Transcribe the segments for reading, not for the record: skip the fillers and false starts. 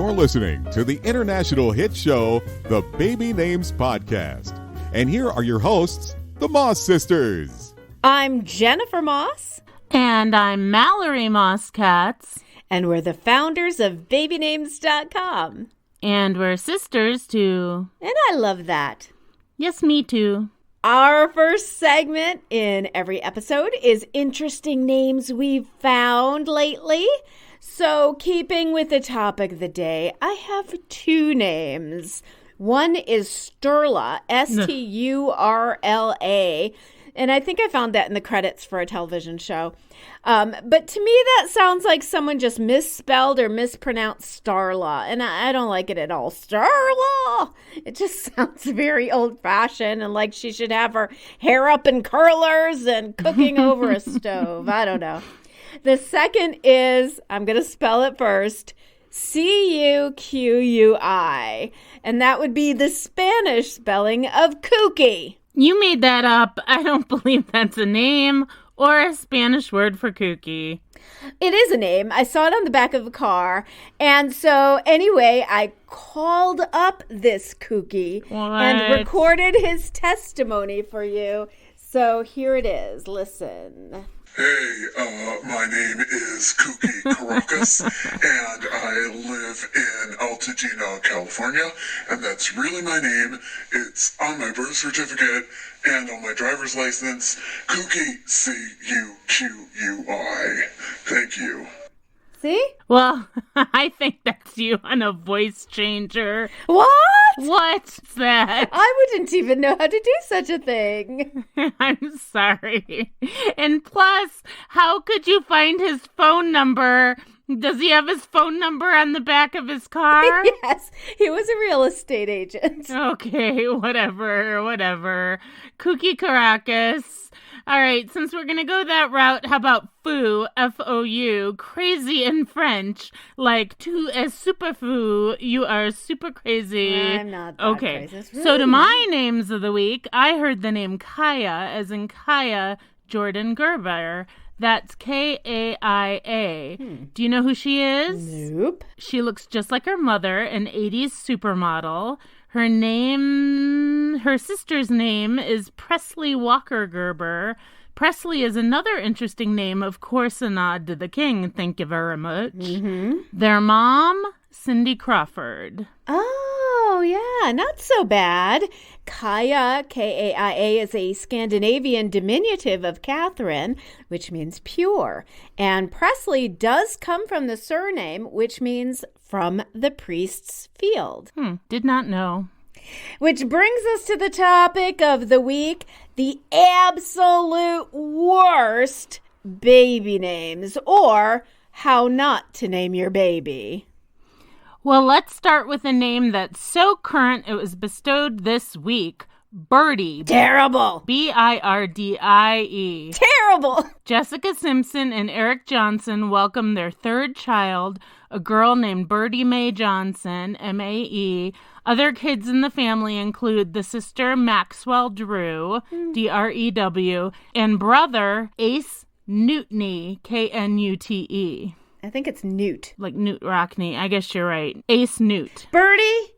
You're listening to the international hit show, The Baby Names Podcast. And here are your hosts, the Moss Sisters. I'm Jennifer Moss. And I'm Mallory Moss-Katz. And we're the founders of BabyNames.com. And we're sisters, too. And I love that. Yes, me too. Our first segment in every episode is interesting names we've found lately. So, keeping with the topic of the day, I have two names. One is Stella, S-T-U-R-L-A, and I think I found that in the credits for a television show. But to me, that sounds like someone just misspelled or mispronounced Starla, and I don't like it at all. Starla! It just sounds very old-fashioned and like she should have her hair up in curlers and cooking over a stove. I don't know. The second is, I'm going to spell it first, C-U-Q-U-I, and that would be the Spanish spelling of kooky. You made that up. I don't believe that's a name or a Spanish word for kooky. It is a name. I saw it on the back of a car. And so anyway, I called up this kooky and recorded his testimony for you. So here it is. Listen. Hey, my name is Kooky Caracas, and I live in Altadena, California, and that's really my name. It's on my birth certificate and on my driver's license, Kooky, C-U-Q-U-I. Thank you. See? Well, I think that's you on a voice changer. What? What's that? I wouldn't even know how to do such a thing. I'm sorry. And plus, how could you find his phone number? Does he have his phone number on the back of his car? Yes, he was a real estate agent. Okay, whatever. Kooky Caracas. All right, since we're going to go that route, how about fou, F-O-U, crazy in French, like tu es super fou, you are super crazy. I'm not that crazy. Really so to my names of the week, I heard the name Kaya, as in Kaya Jordan Gerber. That's K-A-I-A. Do you know who she is? Nope. She looks just like her mother, an 80s supermodel. Her sister's name is Presley Walker Gerber. Presley is another interesting name, of course, a nod to the king. Thank you very much. Mm-hmm. Their mom, Cindy Crawford. Oh, yeah, not so bad. Kaya, K-A-I-A, is a Scandinavian diminutive of Catherine, which means pure. And Presley does come from the surname, which means from the priest's field. Did not know. Which brings us to the topic of the week, the absolute worst baby names, or how not to name your baby. Well, let's start with a name that's so current it was bestowed this week. Birdy. Terrible. B-I-R-D-I-E. Terrible. Jessica Simpson and Eric Johnson welcomed their third child, a girl named Birdy Mae Johnson, M-A-E. Other kids in the family include the sister Maxwell Drew, D-R-E-W, and brother Ace Newtney, K-N-U-T-E. I think it's Newt. Like Newt Rockney. I guess you're right. Ace Newt. Birdy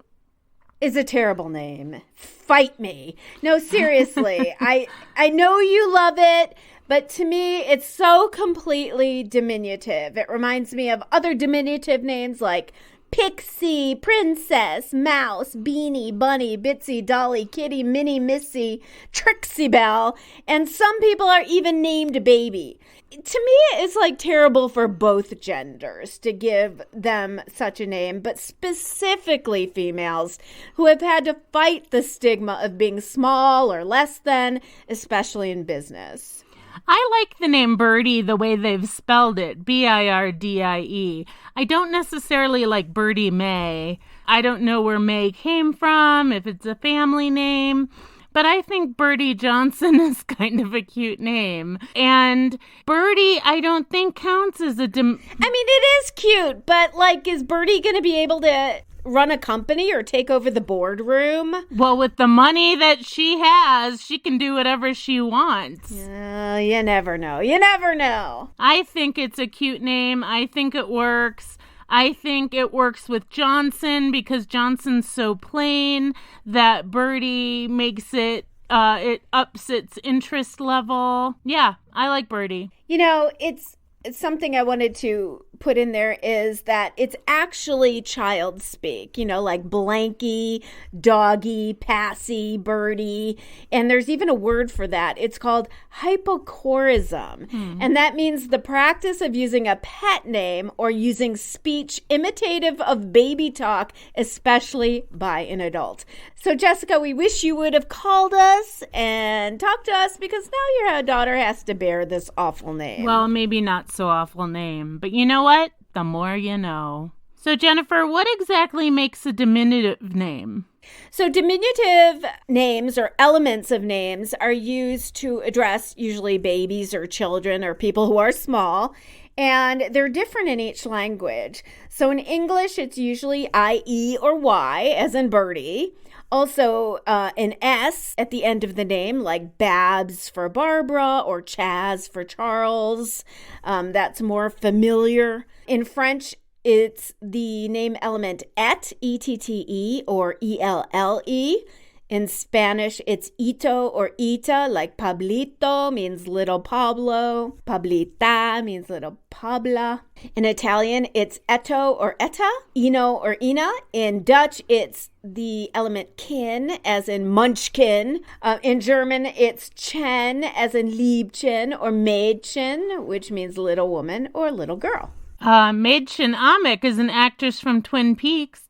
is a terrible name. Fight me. No, seriously. I know you love it, but to me, it's so completely diminutive. It reminds me of other diminutive names like Pixie, Princess, Mouse, Beanie, Bunny, Bitsy, Dolly, Kitty, Minnie, Missy, Trixie Belle, and some people are even named Baby. To me, it's like terrible for both genders to give them such a name, but specifically females who have had to fight the stigma of being small or less than, especially in business. I like the name Birdy the way they've spelled it, B-I-R-D-I-E. I don't necessarily like Birdy Mae. I don't know where Mae came from, if it's a family name. But I think Birdy Johnson is kind of a cute name. And Birdy, I don't think counts as a... I mean, it is cute, but, like, is Birdy going to be able to run a company or take over the boardroom? Well, with the money that she has, she can do whatever she wants. You never know. You never know. I think it's a cute name. I think it works. I think it works with Johnson because Johnson's so plain that Birdy makes it ups its interest level. Yeah, I like Birdy. It's something I wanted to put in there is that it's actually child speak, like blanky, doggy, passy, birdie. And there's even a word for that. It's called hypocorism. And that means the practice of using a pet name or using speech imitative of baby talk, especially by an adult. So, Jessica, we wish you would have called us and talked to us because now your daughter has to bear this awful name. Well, maybe not so awful name, but you know what? The more you know. So, Jennifer, what exactly makes a diminutive name? So diminutive names or elements of names are used to address usually babies or children or people who are small. And they're different in each language. So in English, it's usually I, E, or Y, as in Birdy. Also, an S at the end of the name, like Babs for Barbara or Chaz for Charles. That's more familiar. In French, it's the name element et, E-T-T-E, or E-L-L-E. In Spanish, it's ito or ita, like Pablito means little Pablo. Pablita means little Pabla. In Italian, it's etto or etta, ino or ina. In Dutch, it's the element kin, as in munchkin. In German, it's chen, as in Liebchen or Mädchen, which means little woman or little girl. Mädchen Amick is an actress from Twin Peaks,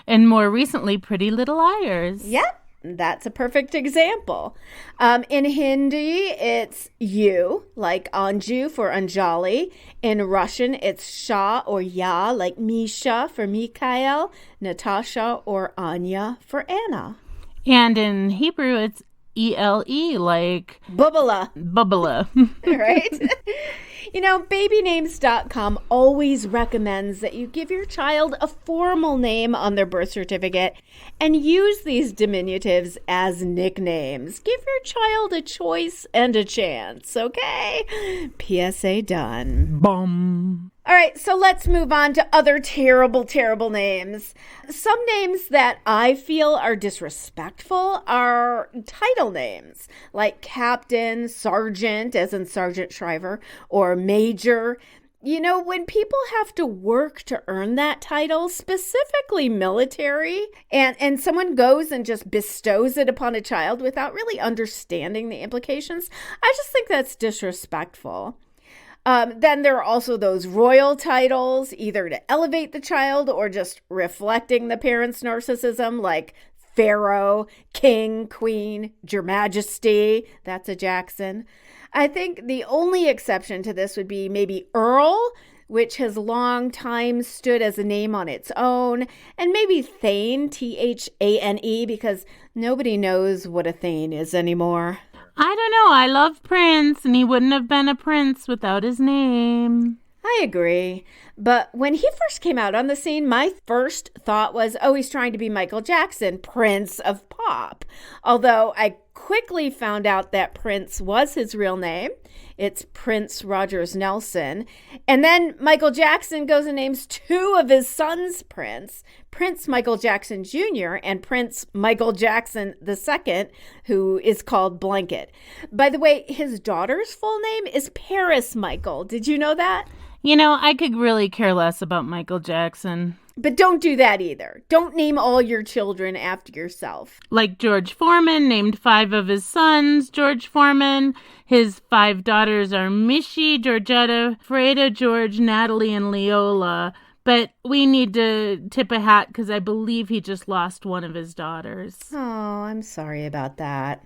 and more recently, Pretty Little Liars. Yep, that's a perfect example. In Hindi, it's you, like Anju for Anjali. In Russian, it's Sha or Ya, like Misha for Mikhail, Natasha or Anya for Anna. And in Hebrew, it's E-L-E, like Bubala. Right? BabyNames.com always recommends that you give your child a formal name on their birth certificate and use these diminutives as nicknames. Give your child a choice and a chance, okay? PSA done. Bum. All right, so let's move on to other terrible, terrible names. Some names that I feel are disrespectful are title names, like Captain, Sergeant, as in Sergeant Shriver, or Major. When people have to work to earn that title, specifically military, and someone goes and just bestows it upon a child without really understanding the implications, I just think that's disrespectful. Then there are also those royal titles, either to elevate the child or just reflecting the parent's narcissism, like Pharaoh, King, Queen, Your Majesty. That's a Jackson. I think the only exception to this would be maybe Earl, which has long time stood as a name on its own, and maybe Thane, Thane, because nobody knows what a Thane is anymore. I don't know. I love Prince, and he wouldn't have been a prince without his name. I agree. But when he first came out on the scene, my first thought was, he's trying to be Michael Jackson, Prince of Pop. Although I quickly found out that Prince was his real name. It's Prince Rogers Nelson. And then Michael Jackson goes and names two of his sons Prince Michael Jackson Jr. and Prince Michael Jackson II, who is called Blanket. By the way, his daughter's full name is Paris Michael. Did you know that? I could really care less about Michael Jackson. But don't do that either. Don't name all your children after yourself. Like George Foreman named 5 of his sons George Foreman. His 5 daughters are Mishi, Georgetta, Freda, George, Natalie, and Leola. But we need to tip a hat because I believe he just lost one of his daughters. Oh, I'm sorry about that.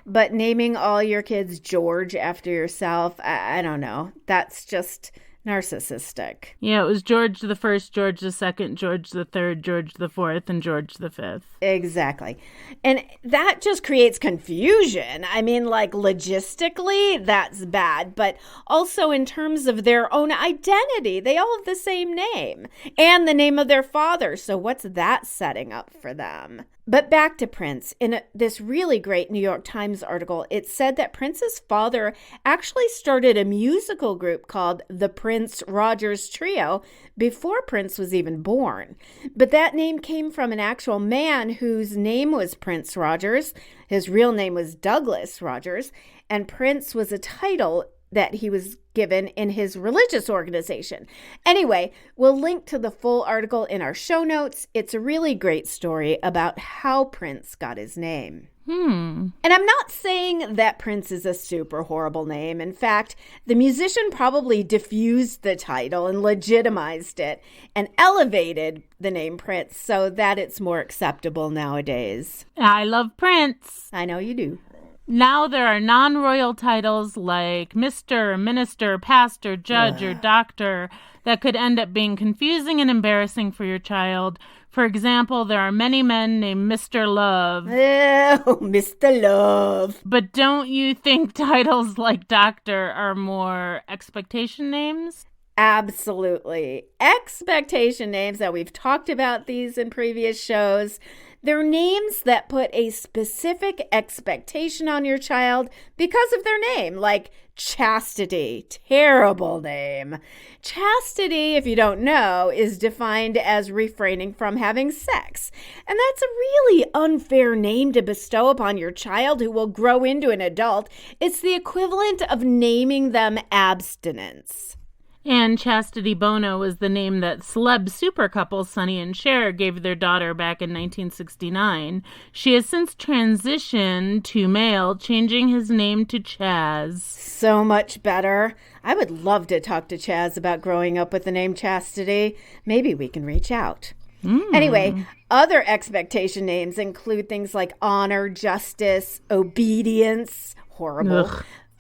But naming all your kids George after yourself, I don't know. That's just narcissistic. Yeah, it was George the First, George the Second, George the Third, George the Fourth, and George the Fifth. Exactly. And that just creates confusion. I mean, like logistically, that's bad. But also in terms of their own identity, they all have the same name and the name of their father. So what's that setting up for them? But back to Prince. In this really great New York Times article, it said that Prince's father actually started a musical group called the Prince Rogers Trio before Prince was even born. But that name came from an actual man whose name was Prince Rogers. His real name was Douglas Rogers, and Prince was a title that he was given in his religious organization. Anyway, we'll link to the full article in our show notes. It's a really great story about how Prince got his name. And I'm not saying that Prince is a super horrible name. In fact, the musician probably diffused the title and legitimized it and elevated the name Prince so that it's more acceptable nowadays. I love Prince. I know you do. Now there are non-royal titles like Mr., Minister, Pastor, Judge, or Doctor that could end up being confusing and embarrassing for your child. For example, there are many men named Mr. Love. Oh, Mr. Love. But don't you think titles like Doctor are more expectation names? Absolutely. Expectation names, that we've talked about these in previous shows. They're names that put a specific expectation on your child because of their name, like Chastity. Terrible name. Chastity, if you don't know, is defined as refraining from having sex. And that's a really unfair name to bestow upon your child who will grow into an adult. It's the equivalent of naming them abstinence. And Chastity Bono was the name that celeb super couple Sonny and Cher gave their daughter back in 1969. She has since transitioned to male, changing his name to Chaz. So much better. I would love to talk to Chaz about growing up with the name Chastity. Maybe we can reach out. Anyway, other expectation names include things like honor, justice, obedience, horrible,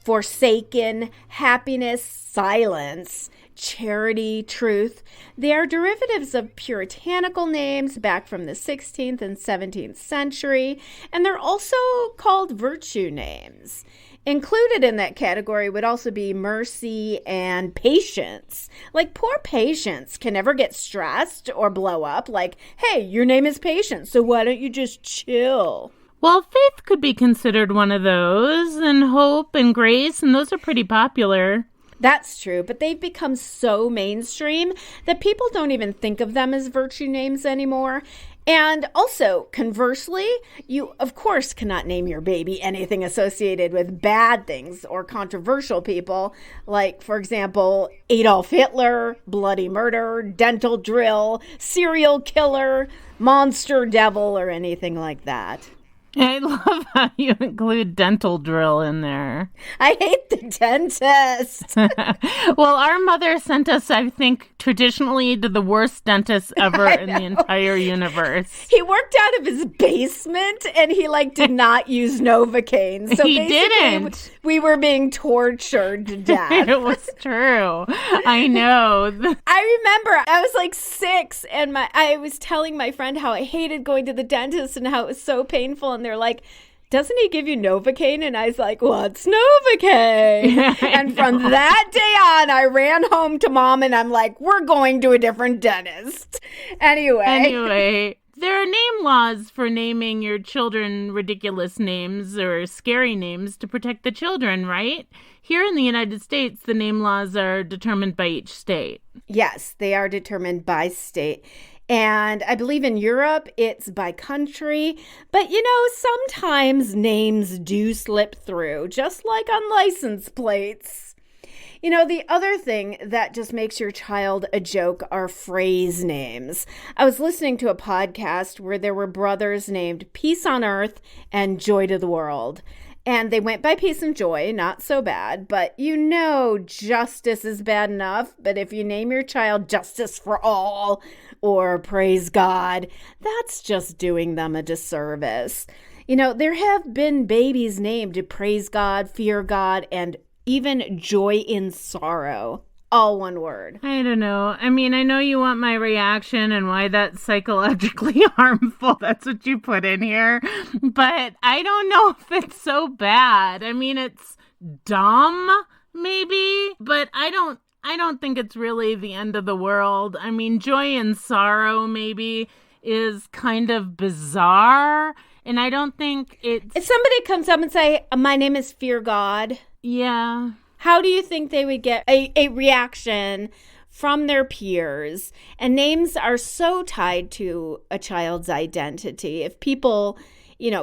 forsaken, happiness, silence, charity, truth. They are derivatives of puritanical names back from the 16th and 17th century, and they're also called virtue names. Included in that category would also be mercy and patience. Like, poor Patience can never get stressed or blow up. Like, hey, your name is Patience, so why don't you just chill? Well, Faith could be considered one of those, and Hope and Grace, and those are pretty popular. That's true, but they've become so mainstream that people don't even think of them as virtue names anymore. And also, conversely, you, of course, cannot name your baby anything associated with bad things or controversial people, like, for example, Adolf Hitler, bloody murder, dental drill, serial killer, monster devil, or anything like that. I love how you include dental drill in there. I hate the dentist. Well, our mother sent us, I think, traditionally to the worst dentist ever in the entire universe. He worked out of his basement and he did not use Novocaine. So he didn't. We were being tortured to death. It was true. I know. I remember I was 6 and I was telling my friend how I hated going to the dentist and how it was so painful. And they're like, doesn't he give you Novocaine? And I was like, what's Novocaine? And from that day on, I ran home to Mom and I'm like, we're going to a different dentist. Anyway, there are name laws for naming your children ridiculous names or scary names to protect the children, right? Here in the United States, the name laws are determined by each state. Yes, they are determined by state. And I believe in Europe, it's by country. But, sometimes names do slip through, just like on license plates. The other thing that just makes your child a joke are phrase names. I was listening to a podcast where there were brothers named Peace on Earth and Joy to the World. And they went by peace and joy, not so bad. But justice is bad enough. But if you name your child Justice for All or Praise God, that's just doing them a disservice. There have been babies named Praise God, Fear God, and even Joy in Sorrow. All one word. I don't know. I mean, I know you want my reaction and why that's psychologically harmful. That's what you put in here. But I don't know if it's so bad. I mean, it's dumb, maybe, but I don't think it's really the end of the world. I mean, Joy and Sorrow, maybe. is kind of bizarre. And I don't think it's... If somebody comes up and say, my name is Fear God. Yeah. How do you think they would get a reaction from their peers? And names are so tied to a child's identity. If people,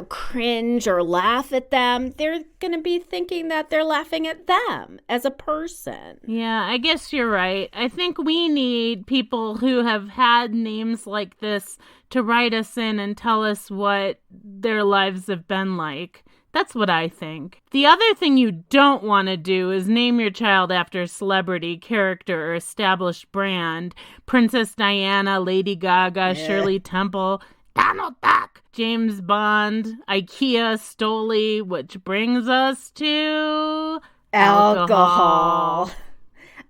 cringe or laugh at them, they're going to be thinking that they're laughing at them as a person. Yeah, I guess you're right. I think we need people who have had names like this to write us in and tell us what their lives have been like. That's what I think. The other thing you don't want to do is name your child after a celebrity, character, or established brand. Princess Diana, Lady Gaga, Shirley Temple, Donald Duck, James Bond, IKEA, Stoli, which brings us to... alcohol.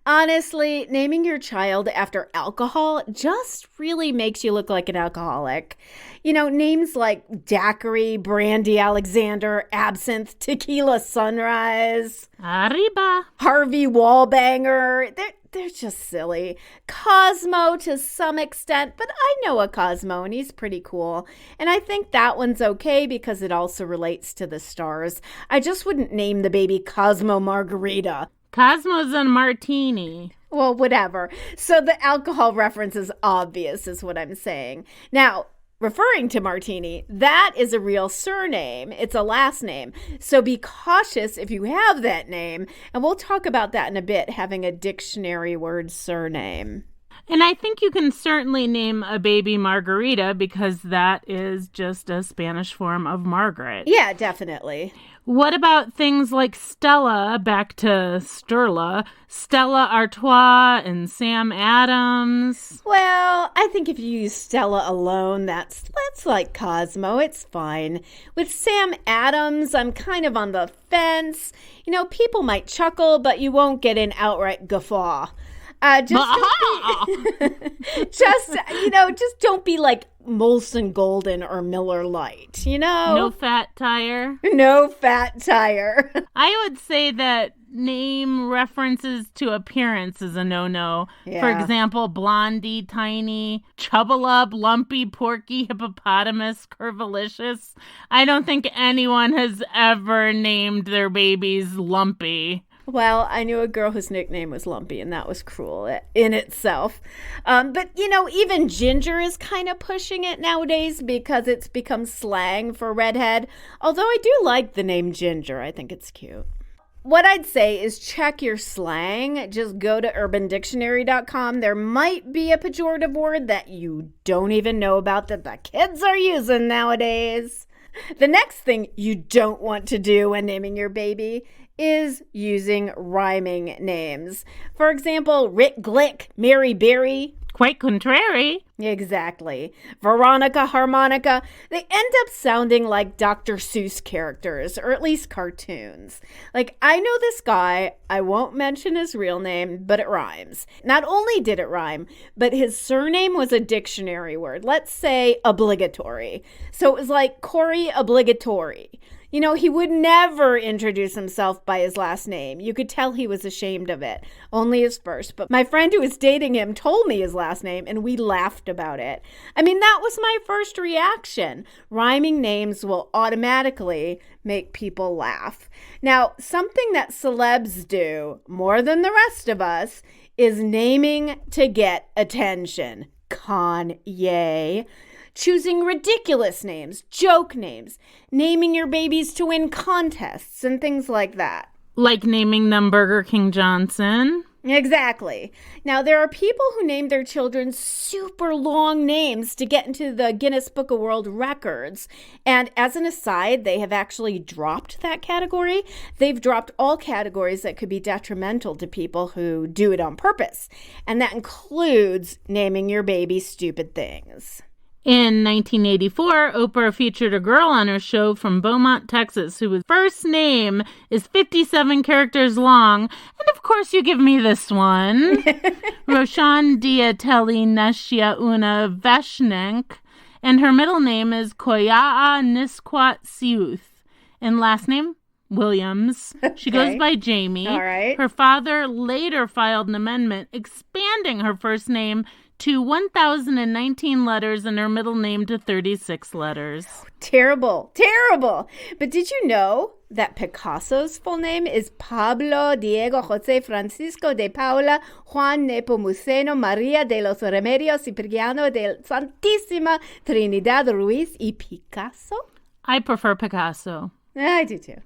Honestly, naming your child after alcohol just really makes you look like an alcoholic. Names like Daiquiri, Brandy Alexander, Absinthe, Tequila Sunrise, Arriba, Harvey Wallbanger, they're just silly. Cosmo to some extent, but I know a Cosmo and he's pretty cool. And I think that one's okay because it also relates to the stars. I just wouldn't name the baby Cosmo Margarita. Cosmo's a martini. Well, whatever. So the alcohol reference is obvious, is what I'm saying. Now, referring to Martini, that is a real surname. It's a last name. So be cautious if you have that name. And we'll talk about that in a bit, having a dictionary word surname. And I think you can certainly name a baby Margarita because that is just a Spanish form of Margaret. Yeah, definitely. What about things like Stella, back to Sterla, Stella Artois and Sam Adams? Well, I think if you use Stella alone, that's like Cosmo. It's fine. With Sam Adams, I'm kind of on the fence. People might chuckle, but you won't get an outright guffaw. Just don't be like Molson Golden or Miller Lite, No fat tire. No fat tire. I would say that name references to appearance is a no-no. Yeah. For example, Blondie, Tiny, Chubbalub, Lumpy, Porky, Hippopotamus, Curvilicious. I don't think anyone has ever named their babies Lumpy. Well, I knew a girl whose nickname was Lumpy, and that was cruel in itself. But, even Ginger is kind of pushing it nowadays because it's become slang for redhead. Although I do like the name Ginger. I think it's cute. What I'd say is check your slang. Just go to urbandictionary.com. There might be a pejorative word that you don't even know about that the kids are using nowadays. The next thing you don't want to do when naming your baby is using rhyming names. For example, Rick Glick, Mary Berry. Quite contrary. Exactly. Veronica, Harmonica. They end up sounding like Dr. Seuss characters, or at least cartoons. Like, I know this guy, I won't mention his real name, but it rhymes. Not only did it rhyme, but his surname was a dictionary word. Let's say obligatory. So it was like Corey Obligatory. He would never introduce himself by his last name. You could tell he was ashamed of it. Only his first. But my friend who was dating him told me his last name, and we laughed about it. That was my first reaction. Rhyming names will automatically make people laugh. Now, something that celebs do more than the rest of us is naming to get attention. Kanye. Choosing ridiculous names, joke names, naming your babies to win contests and things like that. Like naming them Burger King Johnson. Exactly. Now, there are people who name their children super long names to get into the Guinness Book of World Records. And as an aside, they have actually dropped that category. They've dropped all categories that could be detrimental to people who do it on purpose. And that includes naming your baby stupid things. In 1984, Oprah featured a girl on her show from Beaumont, Texas, whose first name is 57 characters long. And of course, you give me this one. Roshan Diatelli Neshia Una Veshnik. And her middle name is Koyaa Nisquat Siuth. And last name? Williams. She goes by Jamie. All right. Her father later filed an amendment expanding her first name to 1,019 letters and her middle name to 36 letters. Terrible, terrible. But did you know that Picasso's full name is Pablo Diego José Francisco de Paula Juan Nepomuceno María de los Remedios Cipriano de Santísima Trinidad Ruiz y Picasso? I prefer Picasso. I do too.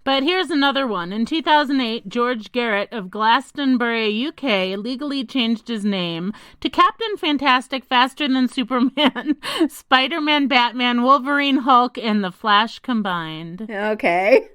But here's another one. In 2008, George Garrett of Glastonbury, UK, legally changed his name to Captain Fantastic, Faster Than Superman, Spider-Man, Batman, Wolverine, Hulk, and The Flash combined. Okay.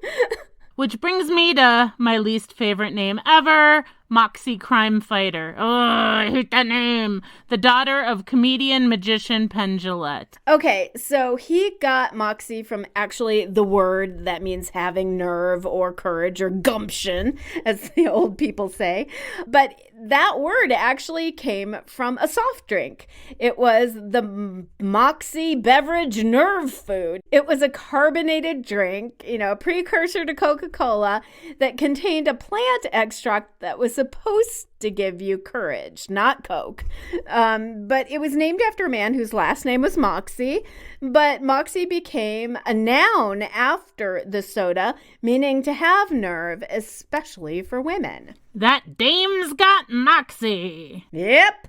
Which brings me to my least favorite name ever, Moxie Crime Fighter. Oh, I hate that name. The daughter of comedian magician Penn Jillette. Okay, so he got Moxie from actually the word that means having nerve or courage or gumption, as the old people say. But that word actually came from a soft drink. It was the Moxie beverage nerve food. It was a carbonated drink, a precursor to Coca-Cola that contained a plant extract that was supposed to give you courage, not Coke. But it was named after a man whose last name was Moxie. But Moxie became a noun after the soda, meaning to have nerve, especially for women. That dame's got Moxie. Yep.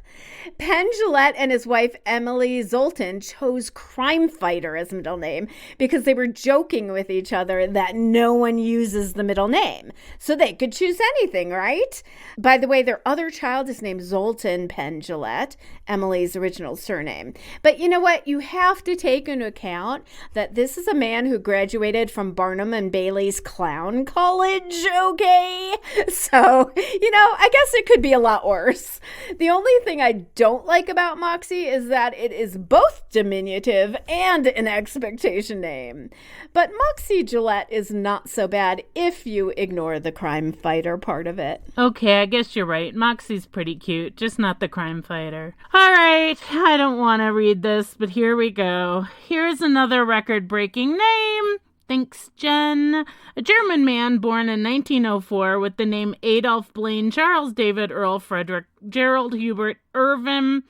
Penn Jillette and his wife Emily Zoltan chose Crime Fighter as middle name because they were joking with each other that no one uses the middle name. So they could choose anything, right? By the way, their other child is named Zoltan Penn Jillette, Emily's original surname. But you know what? You have to take into account that this is a man who graduated from Barnum and Bailey's Clown College, okay? So, I guess it could be a lot worse. The only thing I don't like about Moxie is that it is both diminutive and an expectation name. But Moxie Gillette is not so bad if you ignore the crime fighter part of it. Okay, I guess you're right. Moxie's pretty cute, just not the crime fighter. All right, I don't want to read this, but here we go. Here's another record-breaking name. Thanks, Jen. A German man born in 1904 with the name Adolf Blaine, Charles David Earl Frederick, Gerald Hubert Irvin,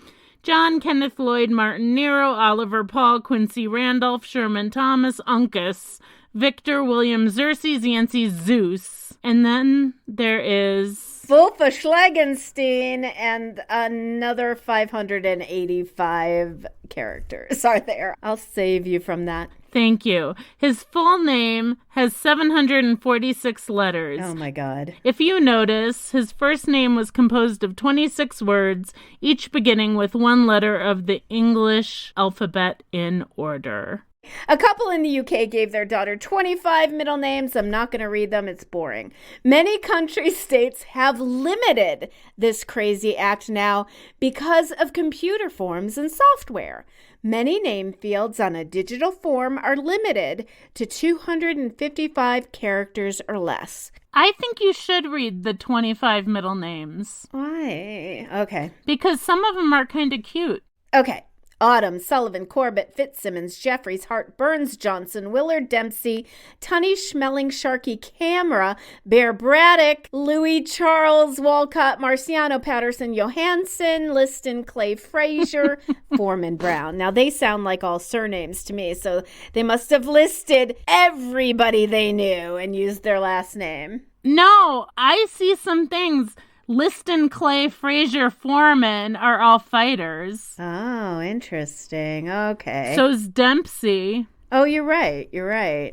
John Kenneth Lloyd Martin Nero, Oliver Paul Quincy Randolph Sherman Thomas Uncas, Victor William Xerxes Yancey Zeus. And then there is Wolfa Schlegenstein, and another 585 characters are there. I'll save you from that. Thank you. His full name has 746 letters. Oh my God. If you notice, his first name was composed of 26 words, each beginning with one letter of the English alphabet in order. A couple in the UK gave their daughter 25 middle names. I'm not going to read them. It's boring. Many country states have limited this crazy act now because of computer forms and software. Many name fields on a digital form are limited to 255 characters or less. I think you should read the 25 middle names. Why? Okay. Because some of them are kind of cute. Okay. Autumn, Sullivan, Corbett, Fitzsimmons, Jeffries, Hart, Burns, Johnson, Willard, Dempsey, Tunney, Schmeling, Sharkey, Camera, Bear, Braddock, Louis, Charles, Walcott, Marciano, Patterson, Johansson, Liston, Clay, Frazier, Foreman, Brown. Now, they sound like all surnames to me, so they must have listed everybody they knew and used their last name. No, I see some things. Liston, Clay, Frazier, Foreman are all fighters. Oh, interesting. Okay. So's Dempsey. Oh, you're right. You're right.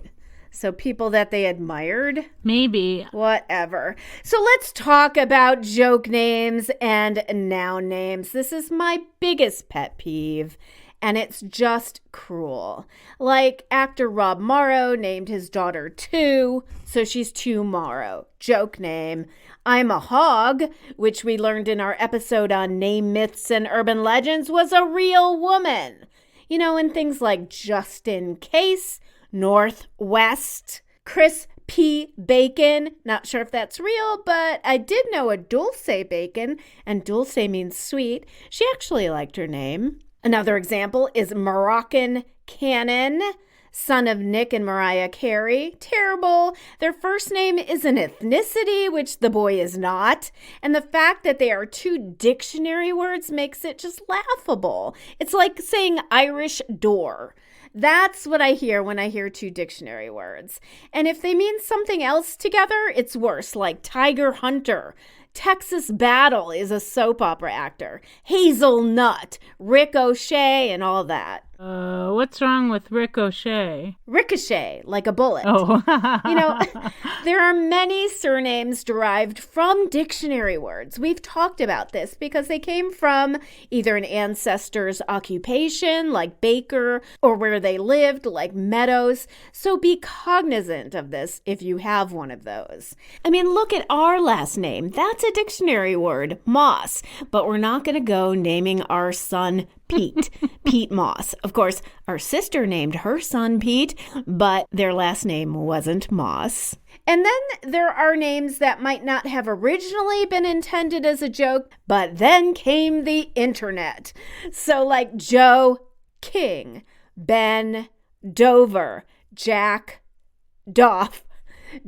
So people that they admired? Maybe. Whatever. So let's talk about joke names and noun names. This is my biggest pet peeve. And it's just cruel. Like actor Rob Morrow named his daughter Two, so she's Two Morrow. Joke name. I'm a Hog, which we learned in our episode on name myths and urban legends, was a real woman. And things like just in case, Northwest, Chris P. Bacon. Not sure if that's real, but I did know a Dulce Bacon, and Dulce means sweet. She actually liked her name. Another example is Moroccan Cannon. son of Nick and Mariah Carey. Terrible. Their first name is an ethnicity, which the boy is not. And the fact that they are two dictionary words makes it just laughable. It's like saying Irish door. That's what I hear when I hear two dictionary words. And if they mean something else together, it's worse, like Tiger Hunter. Texas Battle is a soap opera actor. Hazelnut, Ricochet, and all that. What's wrong with Ricochet? Ricochet, like a bullet. Oh. There are many surnames derived from dictionary words. We've talked about this because they came from either an ancestor's occupation, like baker, or where they lived, like meadows. So be cognizant of this if you have one of those. I mean, look at our last name. That's a dictionary word, Moss. But we're not going to go naming our son Pete, Pete Moss. Of course, our sister named her son Pete, but their last name wasn't Moss. And then there are names that might not have originally been intended as a joke, but then came the internet. So like Joe King, Ben Dover, Jack Doff,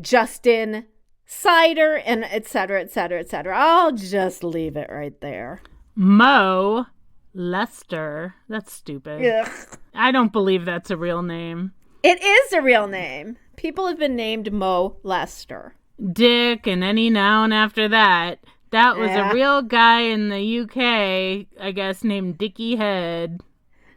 Justin Cider, and et cetera, et cetera, et cetera. I'll just leave it right there. Mo Lester. That's stupid. Ugh. I don't believe that's a real name. It is a real name. People have been named Mo Lester. Dick and any noun after that. That was Yeah. a real guy in the UK, I guess, named Dickie Head.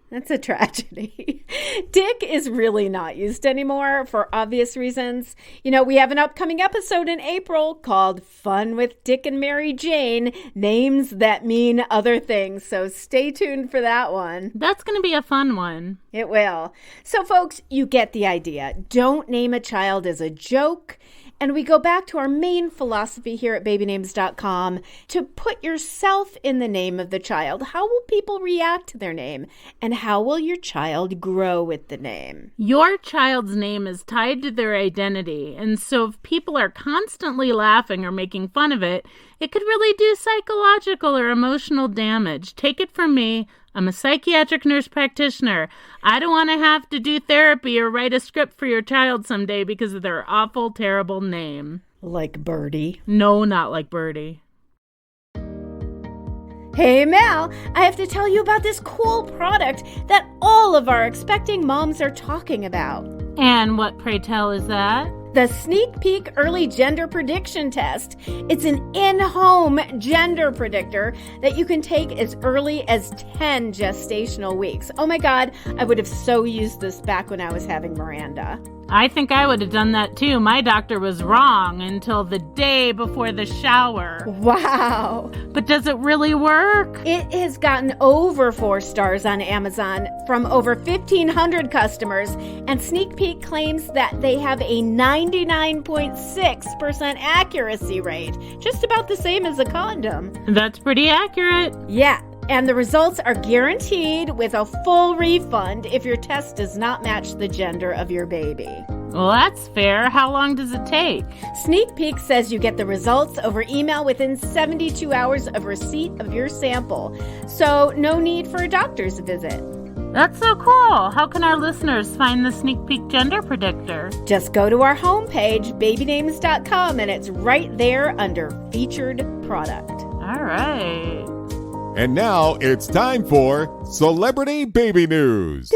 That's a tragedy. Dick is really not used anymore for obvious reasons. We have an upcoming episode in April called Fun with Dick and Mary Jane, names that mean other things. So stay tuned for that one. That's going to be a fun one. It will. So folks, you get the idea. Don't name a child as a joke. And we go back to our main philosophy here at babynames.com to put yourself in the name of the child. How will people react to their name? And how will your child grow with the name? Your child's name is tied to their identity. And so if people are constantly laughing or making fun of it, it could really do psychological or emotional damage. Take it from me. I'm a psychiatric nurse practitioner. I don't want to have to do therapy or write a script for your child someday because of their awful, terrible name. Like Birdy. No, not like Birdy. Hey, Mal, I have to tell you about this cool product that all of our expecting moms are talking about. And what, pray tell, is that? The Sneak Peek Early Gender Prediction Test. It's an in-home gender predictor that you can take as early as 10 gestational weeks. Oh my God, I would have so used this back when I was having Miranda. I think I would have done that too. My doctor was wrong until the day before the shower. Wow. But does it really work? It has gotten over 4 stars on Amazon from over 1,500 customers, and Sneak Peek claims that they have a 99.6% accuracy rate, just about the same as a condom. That's pretty accurate. Yeah. And the results are guaranteed with a full refund if your test does not match the gender of your baby. Well, that's fair. How long does it take? Sneak Peek says you get the results over email within 72 hours of receipt of your sample. So no need for a doctor's visit. That's so cool. How can our listeners find the Sneak Peek Gender Predictor? Just go to our homepage, babynames.com, and it's right there under Featured Product. All right. And now it's time for Celebrity Baby News.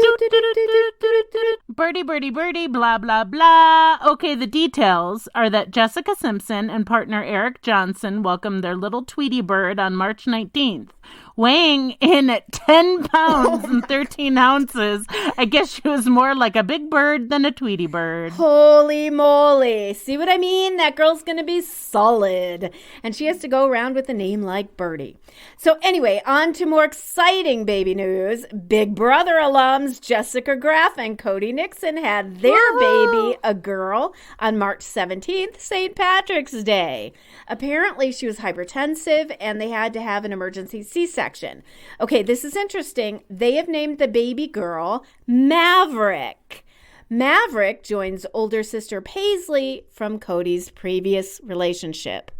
Birdie, birdie, birdie, blah, blah, blah. Okay, the details are that Jessica Simpson and partner Eric Johnson welcomed their little Tweety bird on March 19th. Weighing in at 10 pounds and 13 ounces. I guess she was more like a big bird than a Tweety bird. Holy moly. See what I mean? That girl's going to be solid. And she has to go around with a name like Birdie. So anyway, on to more exciting baby news. Big Brother alums Jessica Graff and Cody Nixon had their baby, a girl, on March 17th, St. Patrick's Day. Apparently she was hypertensive and they had to have an emergency C-section. Okay, this is interesting. They have named the baby girl Maverick. Maverick joins older sister Paisley from Cody's previous relationship.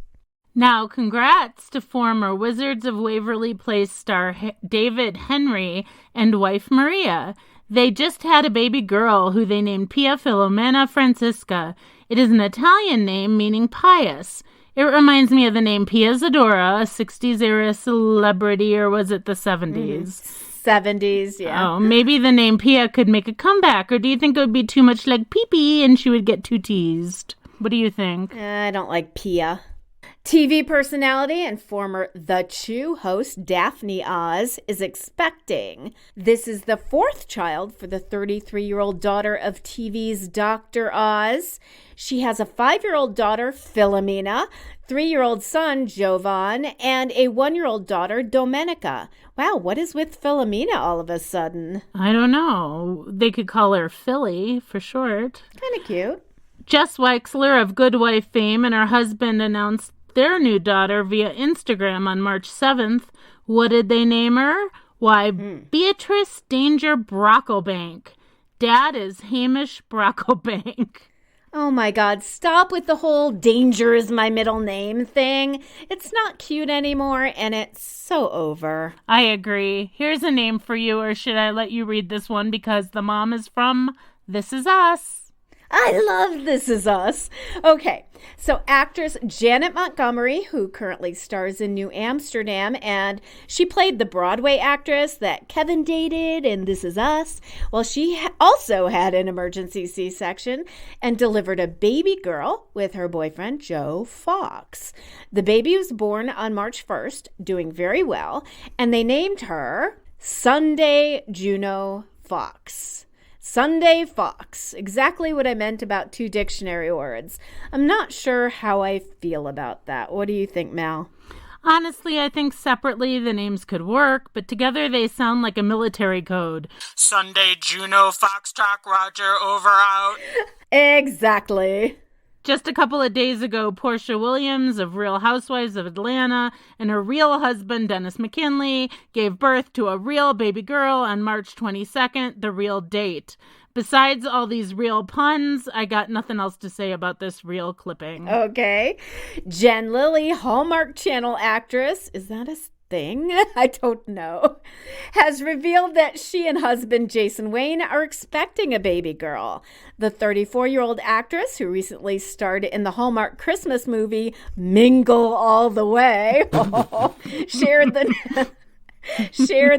Now, congrats to former Wizards of Waverly Place star David Henry and wife Maria. They just had a baby girl who they named Pia Philomena Francisca. It is an Italian name meaning pious. It reminds me of the name Pia Zadora, a 60s era celebrity, or was it the 70s? 70s, yeah. Oh, maybe the name Pia could make a comeback, or do you think it would be too much like pee-pee and she would get too teased? What do you think? I don't like Pia. TV personality and former The Chew host Daphne Oz is expecting. This is the fourth child for the 33-year-old daughter of TV's Dr. Oz. She has a 5-year-old daughter, Philomena, 3-year-old son, Jovan, and a 1-year-old daughter, Domenica. Wow, what is with Philomena all of a sudden? I don't know. They could call her Philly for short. Kind of cute. Jess Weixler of Good Wife fame and her husband announced their new daughter via Instagram on March 7th. What did they name her? Why, Beatrice Danger Brocklebank. Dad is Hamish Brocklebank. Oh my God, stop with the whole danger is my middle name thing. It's not cute anymore, and it's so over. I agree. Here's a name for you, or should I let you read this one because the mom is from This Is Us? I love This Is Us. Okay, so actress Janet Montgomery, who currently stars in New Amsterdam, and she played the Broadway actress that Kevin dated in This Is Us. Well, she also had an emergency C-section and delivered a baby girl with her boyfriend, Joe Fox. The baby was born on March 1st, doing very well, and they named her Sunday Juno Fox. Sunday Fox. Exactly what I meant about 2 dictionary words. I'm not sure how I feel about that. What do you think, Mal? Honestly, I think separately the names could work, but together they sound like a military code. Sunday Juno Foxtrot Roger over out. Exactly. Just a couple of days ago, Porsha Williams of Real Housewives of Atlanta and her real husband, Dennis McKinley, gave birth to a real baby girl on March 22nd, the real date. Besides all these real puns, I got nothing else to say about this real clipping. Okay. Jen Lilly, Hallmark Channel actress. Is that a thing? I don't know. Has revealed that she and husband Jason Wayne are expecting a baby girl. The 34-year-old actress, who recently starred in the Hallmark Christmas movie Mingle All the Way, shared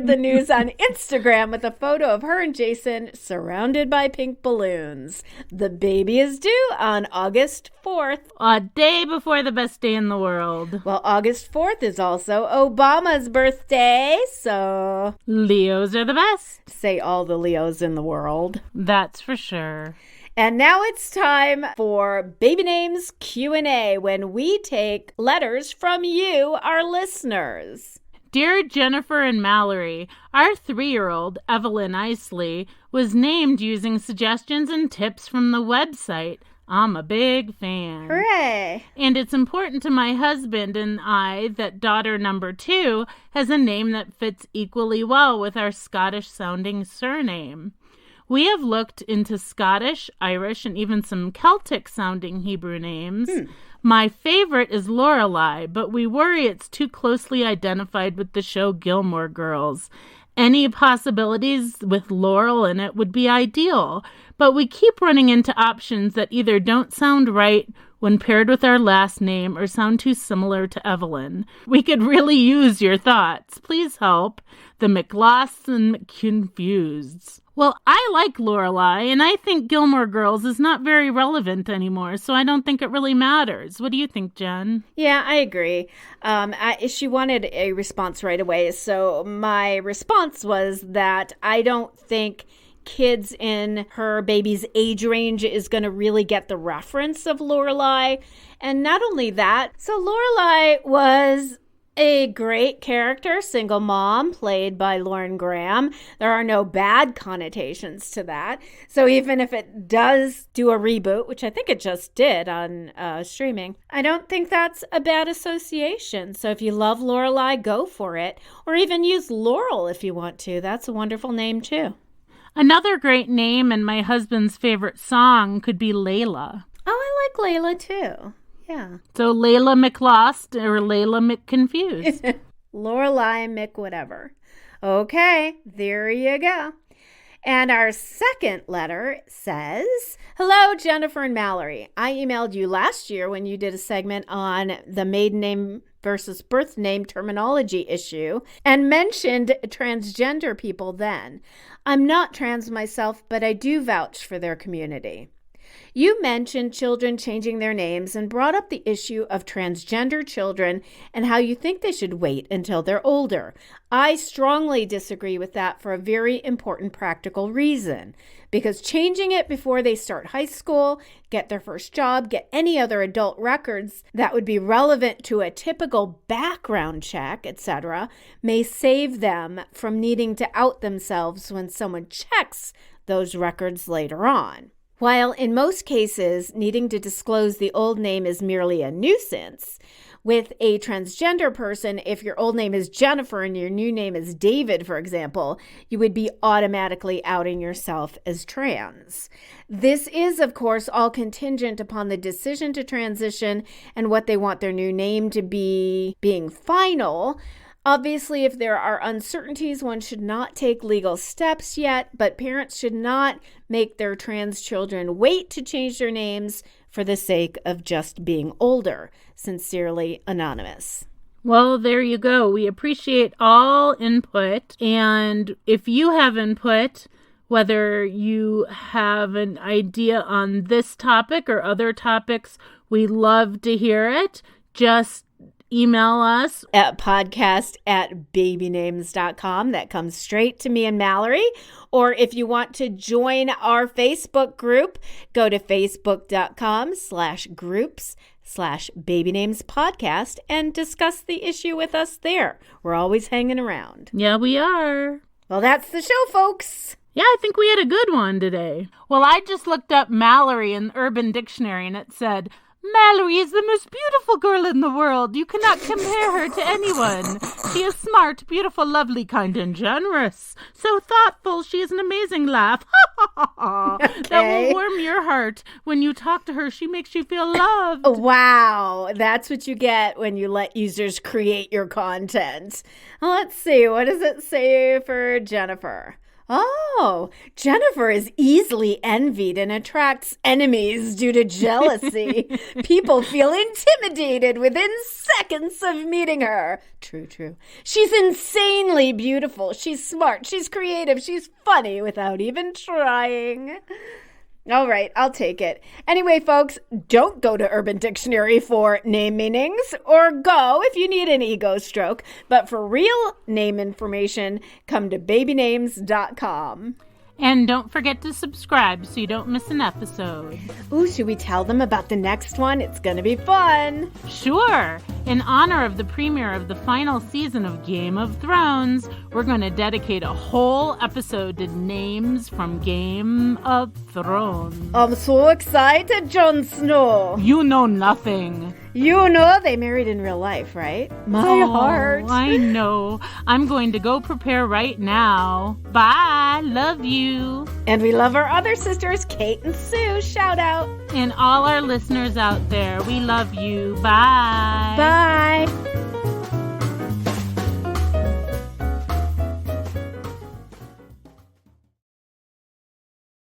the news on Instagram with a photo of her and Jason surrounded by pink balloons. The baby is due on August 4th. A day before the best day in the world. Well, August 4th is also Obama's birthday, so... Leos are the best. Say all the Leos in the world. That's for sure. And now it's time for Baby Names Q&A, when we take letters from you, our listeners. Dear Jennifer and Mallory, our 3-year-old, Evelyn Isley, was named using suggestions and tips from the website. I'm a big fan. Hooray! And it's important to my husband and I that daughter number 2 has a name that fits equally well with our Scottish-sounding surname. We have looked into Scottish, Irish, and even some Celtic-sounding Hebrew names. My favorite is Lorelai, but we worry it's too closely identified with the show Gilmore Girls. Any possibilities with Laurel in it would be ideal, but we keep running into options that either don't sound right when paired with our last name or sound too similar to Evelyn. We could really use your thoughts. Please help. The McLosts and McConfused. Well, I like Lorelai, and I think Gilmore Girls is not very relevant anymore, so I don't think it really matters. What do you think, Jen? Yeah, I agree. She wanted a response right away, so my response was that I don't think kids in her baby's age range is going to really get the reference of Lorelai. And not only that, so Lorelai was a great character, single mom, played by Lauren Graham. There are no bad connotations to that. So even if it does do a reboot, which I think it just did on streaming, I don't think that's a bad association. So if you love Lorelai, go for it. Or even use Laurel if you want to. That's a wonderful name too. Another great name and my husband's favorite song could be Layla. Oh, I like Layla too. Yeah. So Layla McLost or Layla McConfused. Lorelai McWhatever. Okay, there you go. And our second letter says, "Hello, Jennifer and Mallory. I emailed you last year when you did a segment on the maiden name versus birth name terminology issue and mentioned transgender people then. I'm not trans myself, but I do vouch for their community. You mentioned children changing their names and brought up the issue of transgender children and how you think they should wait until they're older. I strongly disagree with that for a very important practical reason. Because changing it before they start high school, get their first job, get any other adult records that would be relevant to a typical background check, etc., may save them from needing to out themselves when someone checks those records later on. While in most cases, needing to disclose the old name is merely a nuisance, with a transgender person, if your old name is Jennifer and your new name is David, for example, you would be automatically outing yourself as trans. This is, of course, all contingent upon the decision to transition and what they want their new name to be being final. Obviously, if there are uncertainties, one should not take legal steps yet, but parents should not make their trans children wait to change their names for the sake of just being older. Sincerely, Anonymous." Well, there you go. We appreciate all input. And if you have input, whether you have an idea on this topic or other topics, we love to hear it. Just email us at podcast@babynames.com. That comes straight to me and Mallory. Or if you want to join our Facebook group, go to facebook.com/groups/babynamespodcast and discuss the issue with us there. We're always hanging around. Yeah, we are. Well, that's the show, folks. Yeah, I think we had a good one today. Well, I just looked up Mallory in Urban Dictionary and it said, "Mallory is the most beautiful girl in the world. You cannot compare her to anyone. She is smart, beautiful, lovely, kind, and generous. So thoughtful, she has an amazing laugh. Okay. That will warm your heart. When you talk to her, she makes you feel loved." Wow, that's what you get when you let users create your content. Well, let's see, what does it say for Jennifer? Oh, Jennifer is easily envied and attracts enemies due to jealousy. People feel intimidated within seconds of meeting her. True. She's insanely beautiful. She's smart. She's creative. She's funny without even trying. All right, I'll take it. Anyway, folks, don't go to Urban Dictionary for name meanings, or go if you need an ego stroke. But for real name information, come to babynames.com. And don't forget to subscribe so you don't miss an episode. Ooh, should we tell them about the next one? It's going to be fun. Sure. In honor of the premiere of the final season of Game of Thrones, we're going to dedicate a whole episode to names from Game of Thrones. I'm so excited, Jon Snow. You know nothing. You know they married in real life, right? My heart. I know. I'm going to go prepare right now. Bye. Love you. And we love our other sisters, Kate and Sue. Shout out. And all our listeners out there, we love you. Bye. Bye.